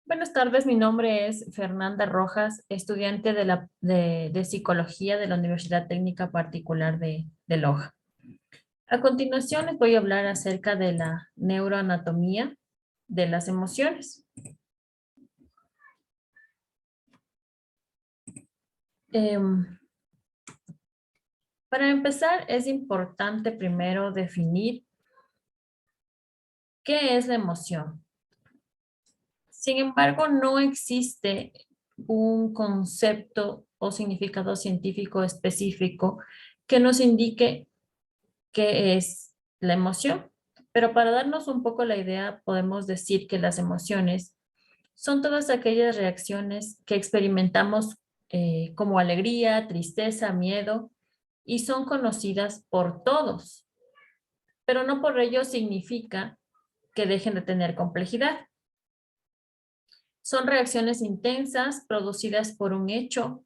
Buenas tardes, mi nombre es Fernanda Rojas, estudiante de Psicología de la Universidad Técnica Particular de Loja. A continuación les voy a hablar acerca de la neuroanatomía de las emociones. Em, para empezar, es importante primero definir qué es la emoción. Sin embargo, no existe un concepto o significado científico específico que nos indique qué es la emoción. Pero para darnos un poco la idea, podemos decir que las emociones son todas aquellas reacciones que experimentamos como alegría, tristeza, miedo, y son conocidas por todos, pero no por ello significa que dejen de tener complejidad. Son reacciones intensas producidas por un hecho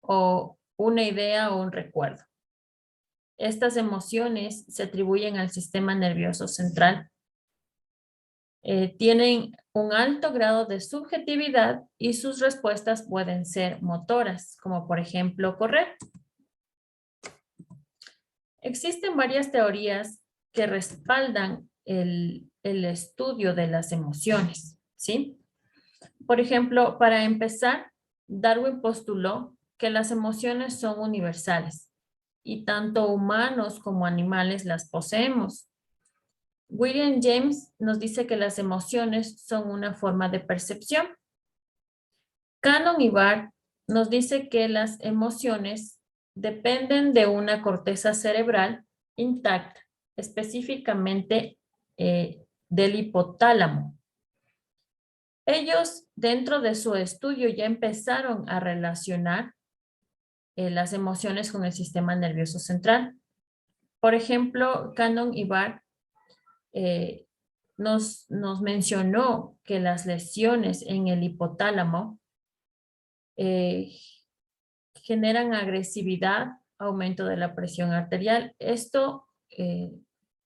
o una idea o un recuerdo. Estas emociones se atribuyen al sistema nervioso central. Tienen un alto grado de subjetividad y sus respuestas pueden ser motoras, como por ejemplo correr. Existen varias teorías que respaldan el estudio de las emociones, ¿sí? Por ejemplo, para empezar, Darwin postuló que las emociones son universales y tanto humanos como animales las poseemos. William James nos dice que las emociones son una forma de percepción. Cannon y Barr nos dice que las emociones dependen de una corteza cerebral intacta, específicamente del hipotálamo. Ellos, dentro de su estudio, ya empezaron a relacionar las emociones con el sistema nervioso central. Por ejemplo, Cannon y Barr nos mencionó que las lesiones en el hipotálamo eh, generan agresividad, aumento de la presión arterial. Esto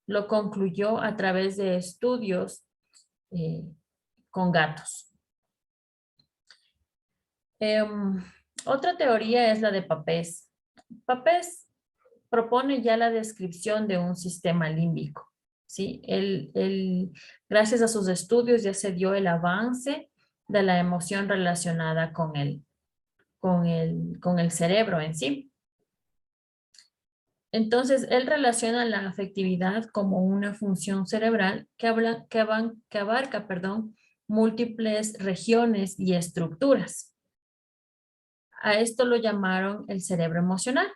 lo concluyó a través de estudios eh, con gatos. Otra teoría es la de Papez. Papez propone ya la descripción de un sistema límbico. ¿Sí? Gracias a sus estudios ya se dio el avance de la emoción relacionada con el cerebro en sí. Entonces, él relaciona la afectividad como una función cerebral que abarca, múltiples regiones y estructuras. A esto lo llamaron el cerebro emocional.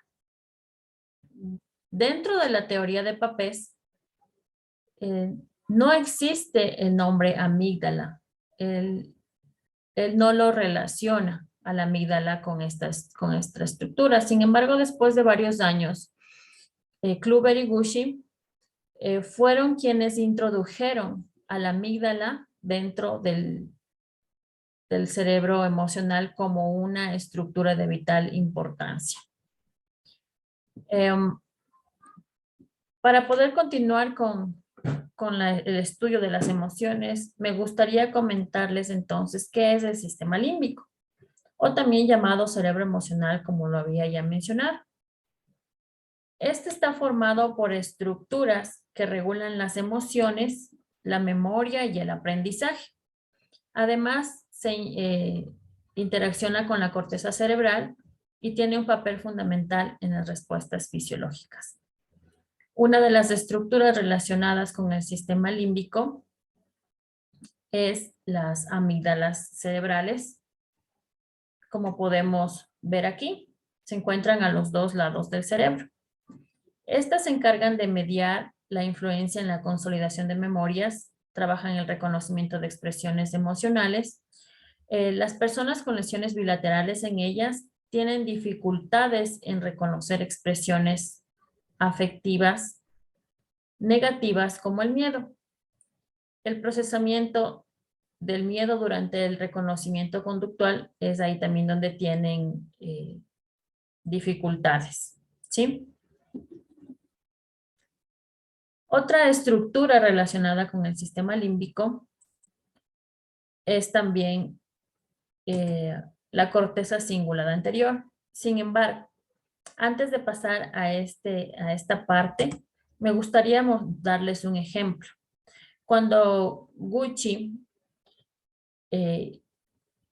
Dentro de la teoría de Papez, no existe el nombre amígdala. Él no lo relaciona a la amígdala con esta estructura. Sin embargo, después de varios años, Kluber y Gushi fueron quienes introdujeron a la amígdala dentro del cerebro emocional como una estructura de vital importancia. Para poder continuar con el estudio de las emociones, me gustaría comentarles entonces qué es el sistema límbico, o también llamado cerebro emocional, como lo había ya mencionado. Este está formado por estructuras que regulan las emociones, la memoria y el aprendizaje. Además, se interacciona con la corteza cerebral y tiene un papel fundamental en las respuestas fisiológicas. Una de las estructuras relacionadas con el sistema límbico es las amígdalas cerebrales. Como podemos ver aquí, se encuentran a los dos lados del cerebro. Estas se encargan de mediar la influencia en la consolidación de memorias, trabajan en el reconocimiento de expresiones emocionales. Las personas con lesiones bilaterales en ellas tienen dificultades en reconocer expresiones afectivas negativas como el miedo. El procesamiento del miedo durante el reconocimiento conductual es ahí también donde tienen dificultades, ¿sí? Otra estructura relacionada con el sistema límbico es también la corteza cingulada anterior. Sin embargo, antes de pasar a esta parte, me gustaría darles un ejemplo. Cuando Gucci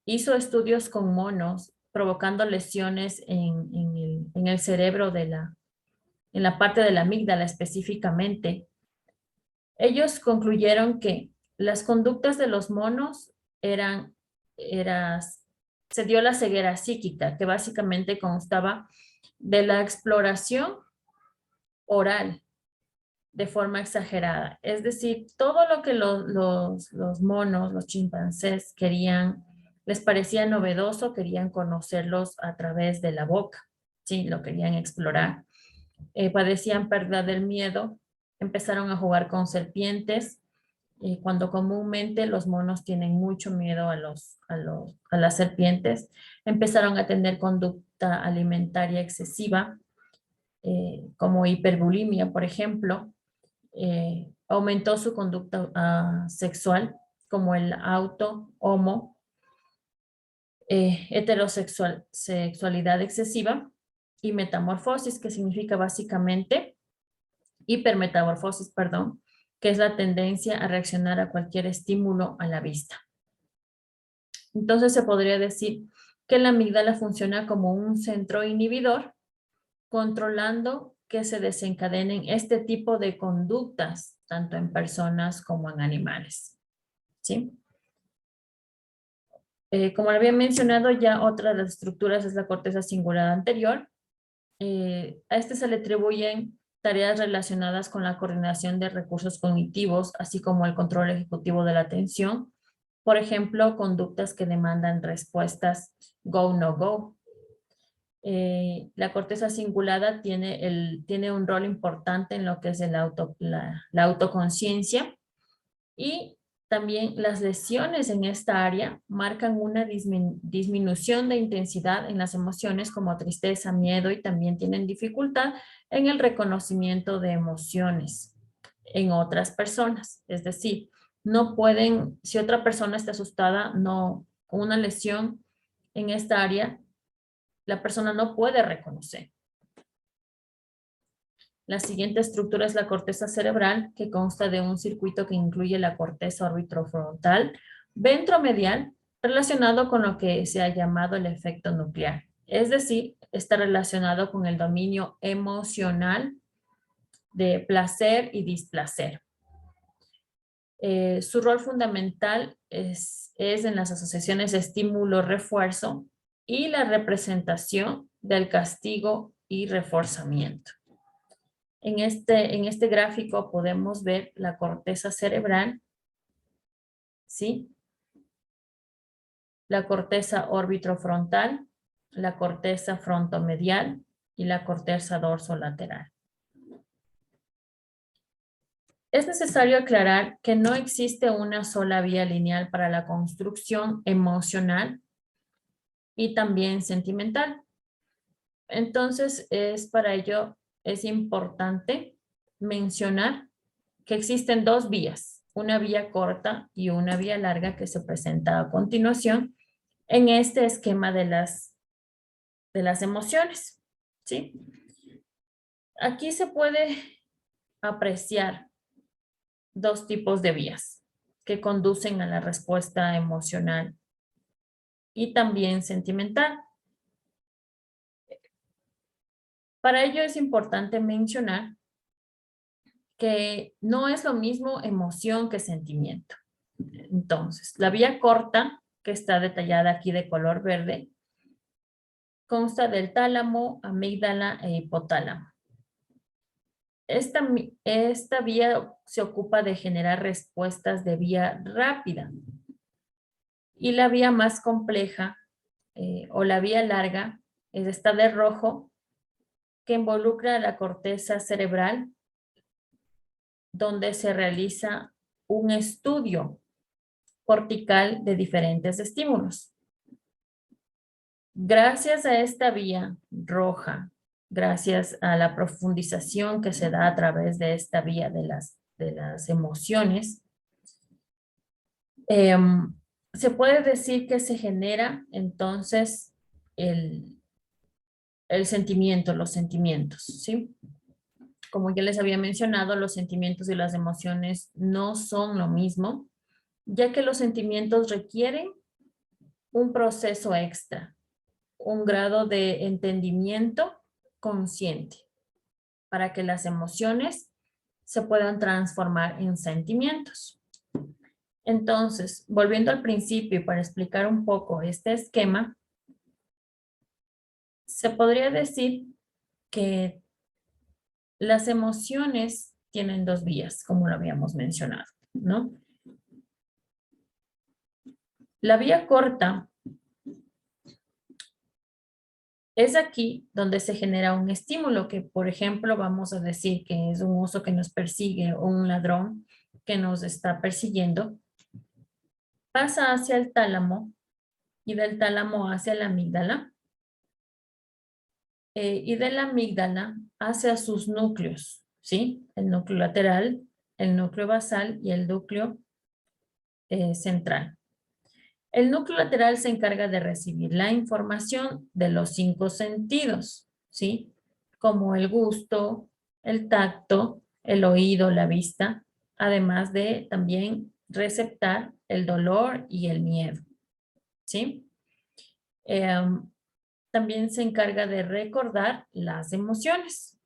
hizo estudios con monos provocando lesiones en el cerebro en la parte de la amígdala específicamente, ellos concluyeron que las conductas de los monos eran, se dio la ceguera psíquica, que básicamente constaba de la exploración oral de forma exagerada. Es decir, todo lo que los monos, los chimpancés querían, les parecía novedoso, querían conocerlos a través de la boca, ¿sí? Lo querían explorar. Padecían pérdida del miedo, empezaron a jugar con serpientes, cuando comúnmente los monos tienen mucho miedo a las serpientes, empezaron a tener conducta alimentaria excesiva, como hiperbulimia, por ejemplo, aumentó su conducta sexual, como el auto, homo, sexualidad excesiva y metamorfosis, que significa básicamente hipermetamorfosis, perdón, que es la tendencia a reaccionar a cualquier estímulo a la vista. Entonces se podría decir que la amígdala funciona como un centro inhibidor, controlando que se desencadenen este tipo de conductas, tanto en personas como en animales. ¿Sí? Como lo había mencionado, ya otra de las estructuras es la corteza cingulada anterior. A este se le atribuyen tareas relacionadas con la coordinación de recursos cognitivos, así como el control ejecutivo de la atención. Por ejemplo, conductas que demandan respuestas go, no go. La corteza cingulada tiene un rol importante en lo que es la autoconciencia, y también las lesiones en esta área marcan una disminución de intensidad en las emociones como tristeza, miedo, y también tienen dificultad en el reconocimiento de emociones en otras personas. Es decir, no pueden, si otra persona está asustada, no, con una lesión en esta área, la persona no puede reconocer. La siguiente estructura es la corteza cerebral, que consta de un circuito que incluye la corteza orbitrofrontal, ventromedial, relacionado con lo que se ha llamado el efecto nuclear. Es decir, está relacionado con el dominio emocional de placer y displacer. Su rol fundamental es en las asociaciones de estímulo-refuerzo y la representación del castigo y reforzamiento. En este gráfico podemos ver la corteza cerebral, ¿sí? La corteza orbitrofrontal, la corteza frontomedial y la corteza dorsolateral. Es necesario aclarar que no existe una sola vía lineal para la construcción emocional y también sentimental. Entonces, para ello es importante mencionar que existen dos vías, una vía corta y una vía larga, que se presenta a continuación en este esquema de las emociones, ¿sí? Aquí se puede apreciar dos tipos de vías que conducen a la respuesta emocional y también sentimental. Para ello es importante mencionar que no es lo mismo emoción que sentimiento. Entonces, la vía corta, que está detallada aquí de color verde, consta del tálamo, amígdala e hipotálamo. Esta vía se ocupa de generar respuestas de vía rápida. Y la vía más compleja, o la vía larga, es esta de rojo, que involucra a la corteza cerebral, donde se realiza un estudio cortical de diferentes estímulos. Gracias a esta vía roja, gracias a la profundización que se da a través de esta vía de las emociones, Se puede decir que se genera entonces el, el sentimiento, los sentimientos, ¿sí? Como ya les había mencionado, los sentimientos y las emociones no son lo mismo, ya que los sentimientos requieren un proceso extra, un grado de entendimiento consciente para que las emociones se puedan transformar en sentimientos. Entonces, volviendo al principio y para explicar un poco este esquema, se podría decir que las emociones tienen dos vías, como lo habíamos mencionado, ¿no? La vía corta es aquí donde se genera un estímulo que, por ejemplo, vamos a decir que es un oso que nos persigue o un ladrón que nos está persiguiendo, pasa hacia el tálamo y del tálamo hacia la amígdala y de la amígdala hacia sus núcleos, ¿sí? El núcleo lateral, el núcleo basal y el núcleo central. El núcleo lateral se encarga de recibir la información de los cinco sentidos, ¿sí? Como el gusto, el tacto, el oído, la vista, además de también receptar el dolor y el miedo, ¿sí? Em, También se encarga de recordar las emociones.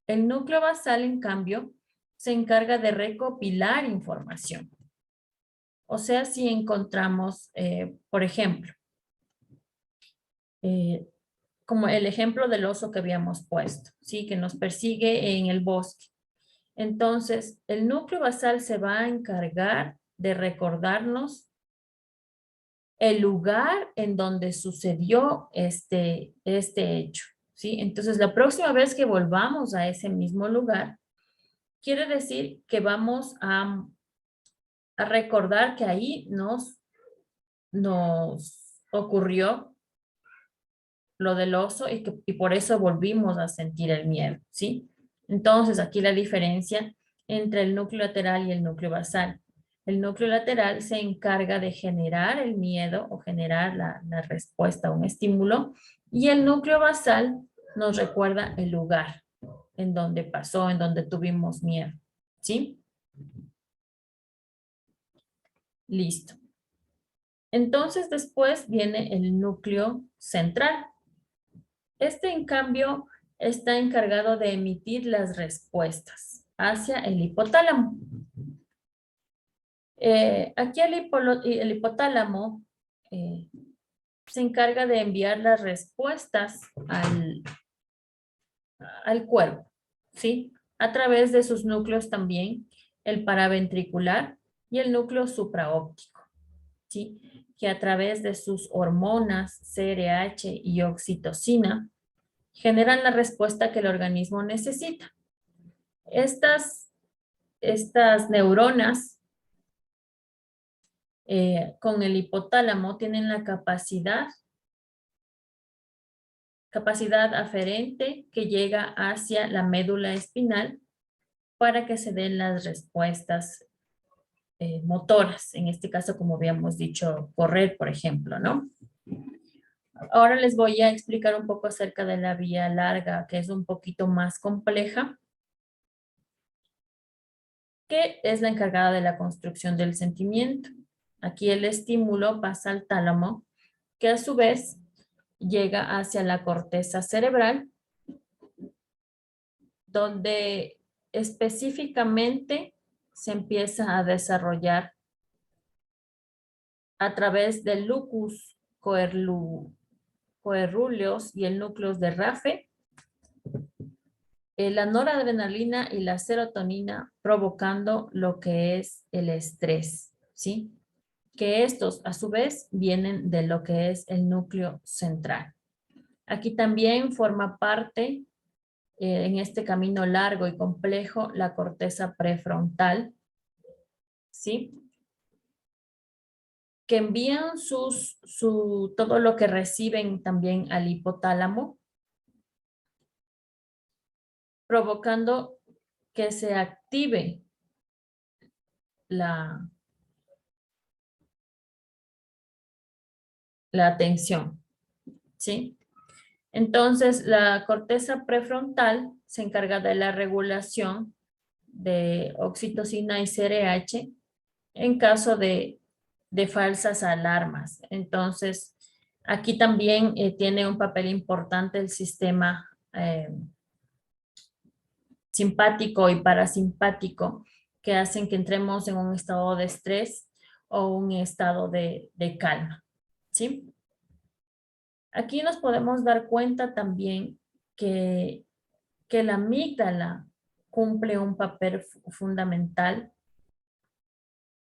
El núcleo basal, en cambio, se encarga de recopilar información. O sea, si encontramos, por ejemplo, eh, como el ejemplo del oso que habíamos puesto, ¿sí? Que nos persigue en el bosque. Entonces, el núcleo basal se va a encargar de recordarnos el lugar en donde sucedió este hecho, ¿sí? Entonces, la próxima vez que volvamos a ese mismo lugar, quiere decir que vamos a recordar que ahí nos ocurrió lo del oso y por eso volvimos a sentir el miedo, ¿sí? Entonces, aquí la diferencia entre el núcleo lateral y el núcleo basal. El núcleo lateral se encarga de generar el miedo o generar la respuesta a un estímulo y el núcleo basal nos recuerda el lugar en donde pasó, en donde tuvimos miedo, ¿sí? Listo. Entonces, después viene el núcleo central. Este, en cambio, está encargado de emitir las respuestas hacia el hipotálamo. Aquí el hipotálamo eh, se encarga de enviar las respuestas al cuerpo, ¿sí? A través de sus núcleos también, el paraventricular y el núcleo supraóptico, ¿sí? Que a través de sus hormonas, CRH y oxitocina, generan la respuesta que el organismo necesita. Estas neuronas con el hipotálamo tienen la capacidad aferente que llega hacia la médula espinal para que se den las respuestas motoras, en este caso, como habíamos dicho, correr, por ejemplo, ¿no? Ahora les voy a explicar un poco acerca de la vía larga, que es un poquito más compleja, que es la encargada de la construcción del sentimiento. Aquí el estímulo pasa al tálamo, que a su vez llega hacia la corteza cerebral, donde específicamente se empieza a desarrollar a través del lucus coeruleus y el núcleo de Rafe, la noradrenalina y la serotonina provocando lo que es el estrés, ¿sí? Que estos a su vez vienen de lo que es el núcleo central. Aquí también forma parte en este camino largo y complejo la corteza prefrontal, ¿sí? Que envían todo lo que reciben también al hipotálamo, provocando que se active la, la atención, ¿sí? Entonces, la corteza prefrontal se encarga de la regulación de oxitocina y CRH en caso de falsas alarmas. Entonces, aquí también tiene un papel importante el sistema simpático y parasimpático que hacen que entremos en un estado de estrés o un estado de calma, ¿sí? Aquí nos podemos dar cuenta también que, que la amígdala cumple un papel fundamental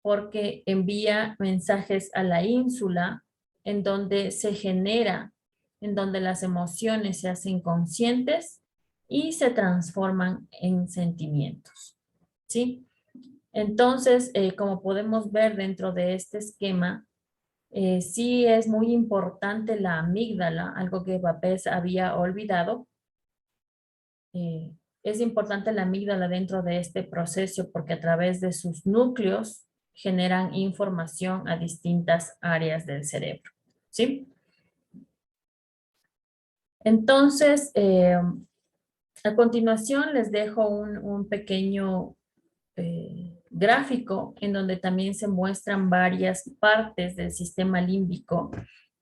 porque envía mensajes a la ínsula en donde se genera, en donde las emociones se hacen conscientes y se transforman en sentimientos, ¿sí? Entonces, como podemos ver dentro de este esquema, sí es muy importante la amígdala, algo que Papés había olvidado. Es importante la amígdala dentro de este proceso porque a través de sus núcleos generan información a distintas áreas del cerebro, ¿sí? Entonces, a continuación les dejo un pequeño gráfico en donde también se muestran varias partes del sistema límbico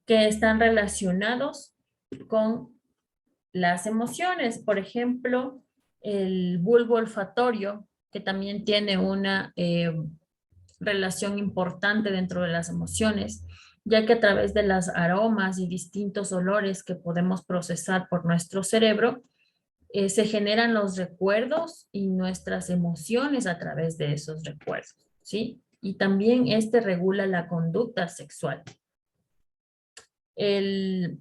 que están relacionados con las emociones. Por ejemplo, el bulbo olfatorio, que también tiene una relación importante dentro de las emociones, ya que a través de las aromas y distintos olores que podemos procesar por nuestro cerebro, se generan los recuerdos y nuestras emociones a través de esos recuerdos, ¿sí? Y también este regula la conducta sexual. El,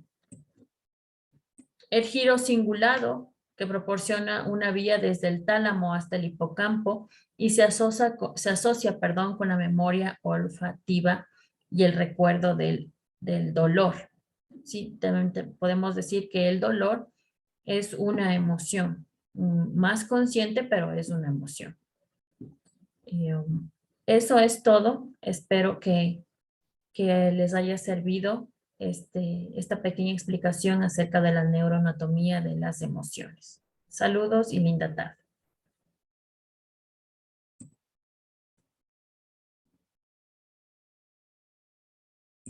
el giro cingulado, que proporciona una vía desde el tálamo hasta el hipocampo y se asocia, perdón, con la memoria olfativa y el recuerdo del dolor. Sí, también podemos decir que el dolor es una emoción, más consciente, pero es una emoción. Y, eso es todo. Espero que les haya servido esta pequeña explicación acerca de la neuroanatomía de las emociones. Saludos y linda tarde.